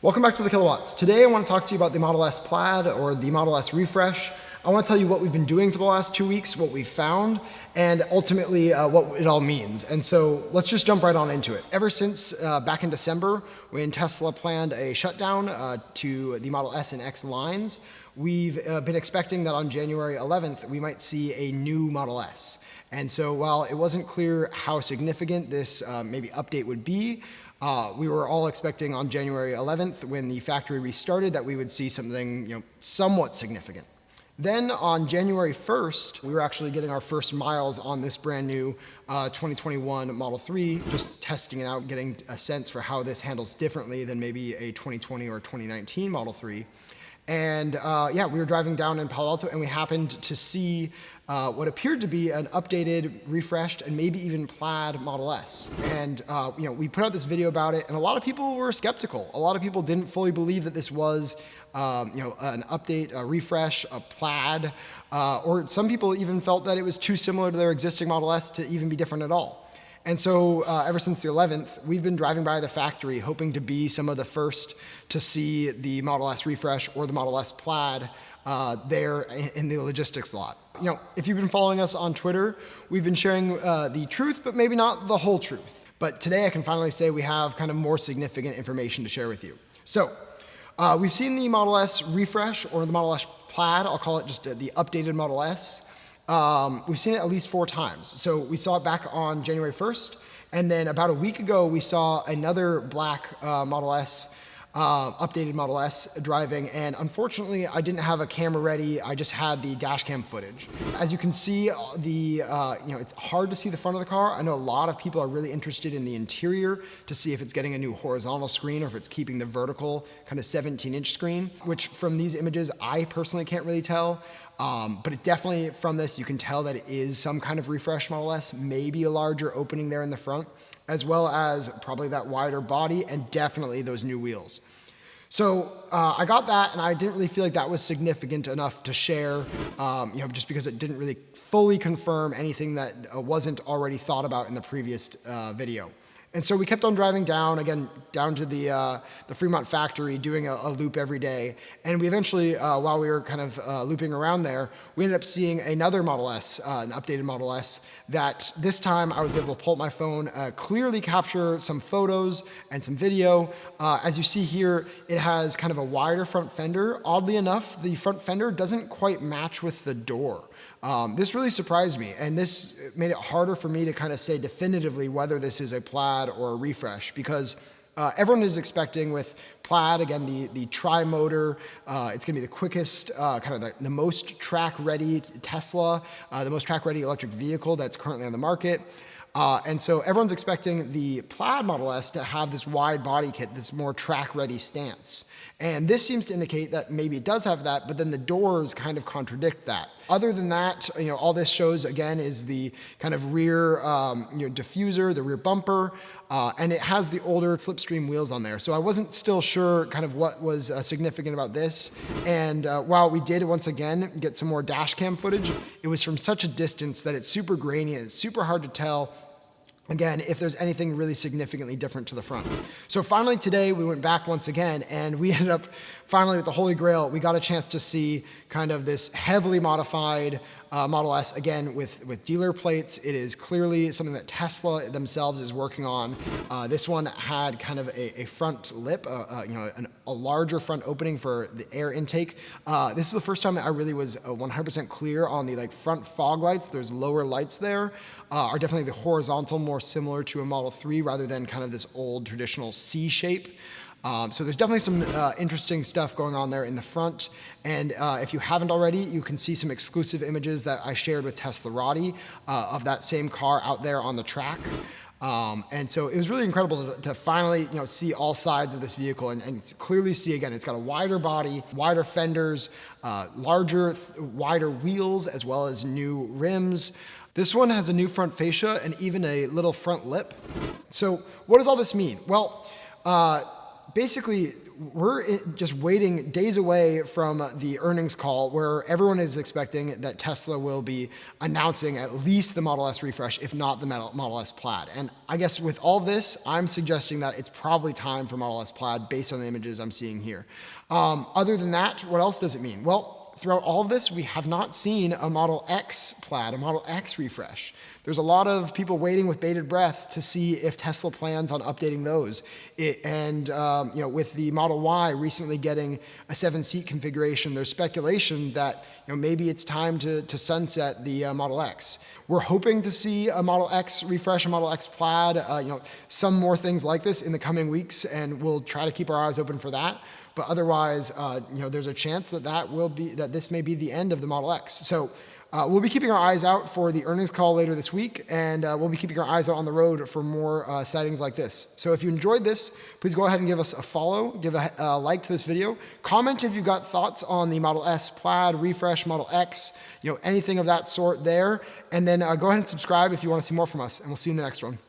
Welcome back to the Kilowatts. Today I want to talk to you about the Model S Plaid or the Model S refresh. I want to tell you what we've been doing for the last 2 weeks, what we've found, and ultimately what it all means. And so let's just jump right on into it. Ever since back in December, when Tesla planned a shutdown to the Model S and X lines, we've been expecting that on January 11th, we might see a new Model S. And so while it wasn't clear how significant this maybe update would be, we were all expecting on January 11th, when the factory restarted, that we would see something somewhat significant. Then on January 1st, we were actually getting our first miles on this brand new 2021 Model 3, just testing it out, getting a sense for how this handles differently than maybe a 2020 or 2019 Model 3. And yeah, we were driving down in Palo Alto and we happened to see what appeared to be an updated, refreshed, and maybe even plaid Model S. And we put out this video about it, and a lot of people were skeptical. A lot of people didn't fully believe that this was an update, a refresh, a plaid, or some people even felt that it was too similar to their existing Model S to even be different at all. And so ever since the 11th, we've been driving by the factory hoping to be some of the first to see the Model S refresh or the Model S plaid there in the logistics lot. If you've been following us on Twitter, we've been sharing the truth, but maybe not the whole truth. But today I can finally say we have kind of more significant information to share with you. So we've seen the Model S refresh or the Model S plaid. I'll call it just the updated Model S. We've seen it at least 4 times. So we saw it back on January 1st, and then about a week ago we saw another black Model S, updated Model S driving, and unfortunately I didn't have a camera ready. I just had the Dashcam footage. As you can see, it's hard to see the front of the car. I know a lot of people are really interested in the interior to see if it's getting a new horizontal screen or if it's keeping the vertical kind of 17-inch screen, which from these images I personally can't really tell. But it definitely, from this, you can tell that it is some kind of refresh Model S, maybe a larger opening there in the front, as well as probably that wider body and definitely those new wheels. So I got that, and I didn't really feel like that was significant enough to share, just because it didn't really fully confirm anything that wasn't already thought about in the previous video. And so we kept on driving down, again, down to the Fremont factory, doing a loop every day. And we eventually, while we were kind of looping around there, we ended up seeing another Model S, an updated Model S, that this time I was able to pull up my phone, clearly capture some photos and some video. As you see here, it has kind of a wider front fender. Oddly enough, the front fender doesn't quite match with the door. This really surprised me, and this made it harder for me to kind of say definitively whether this is a plaid or a refresh, because everyone is expecting with plaid, again, the Tri-Motor, it's going to be the quickest, kind of the most track-ready Tesla, the most track-ready electric vehicle that's currently on the market. And so everyone's expecting the plaid Model S to have this wide body kit, this more track-ready stance. And this seems to indicate that maybe it does have that, but then the doors kind of contradict that. Other than that, all this shows, again, is the kind of rear diffuser, the rear bumper, and it has the older slipstream wheels on there. So I wasn't still sure kind of what was significant about this. And while we did, once again, get some more dash cam footage, it was from such a distance that it's super grainy and it's super hard to tell, again, if there's anything really significantly different to the front. So finally today we went back once again, and we ended up finally with the Holy Grail. We got a chance to see kind of this heavily modified Model S, again with dealer plates. It is clearly something that Tesla themselves is working on. This one had kind of a front lip, a larger front opening for the air intake. This is the first time that I really was 100% clear on the front fog lights. There's lower lights there. Are definitely the horizontal, more similar to a Model 3 rather than kind of this old traditional C shape. So there's definitely some interesting stuff going on there in the front. And if you haven't already, you can see some exclusive images that I shared with Teslarati of that same car out there on the track. And so it was really incredible to finally see all sides of this vehicle and clearly see, again, it's got a wider body, wider fenders, larger, wider wheels, as well as new rims. This one has a new front fascia and even a little front lip. So what does all this mean? Well, basically, just waiting days away from the earnings call where everyone is expecting that Tesla will be announcing at least the Model S refresh, if not the Model S Plaid. And I guess with all this, I'm suggesting that it's probably time for Model S Plaid based on the images I'm seeing here. Other than that, what else does it mean? Well, throughout all of this, we have not seen a Model X Plaid, a Model X refresh. There's a lot of people waiting with bated breath to see if Tesla plans on updating those. With the Model Y recently getting a 7-seat configuration, there's speculation that maybe it's time to sunset the Model X. We're hoping to see a Model X refresh, a Model X Plaid, some more things like this in the coming weeks, and we'll try to keep our eyes open for that. But otherwise, there's a chance that this may be the end of the Model X. So we'll be keeping our eyes out for the earnings call later this week, and we'll be keeping our eyes out on the road for more sightings like this. So if you enjoyed this, please go ahead and give us a follow, give a like to this video, comment if you've got thoughts on the Model S Plaid, refresh, Model X, anything of that sort there, and then go ahead and subscribe if you want to see more from us, and we'll see you in the next one.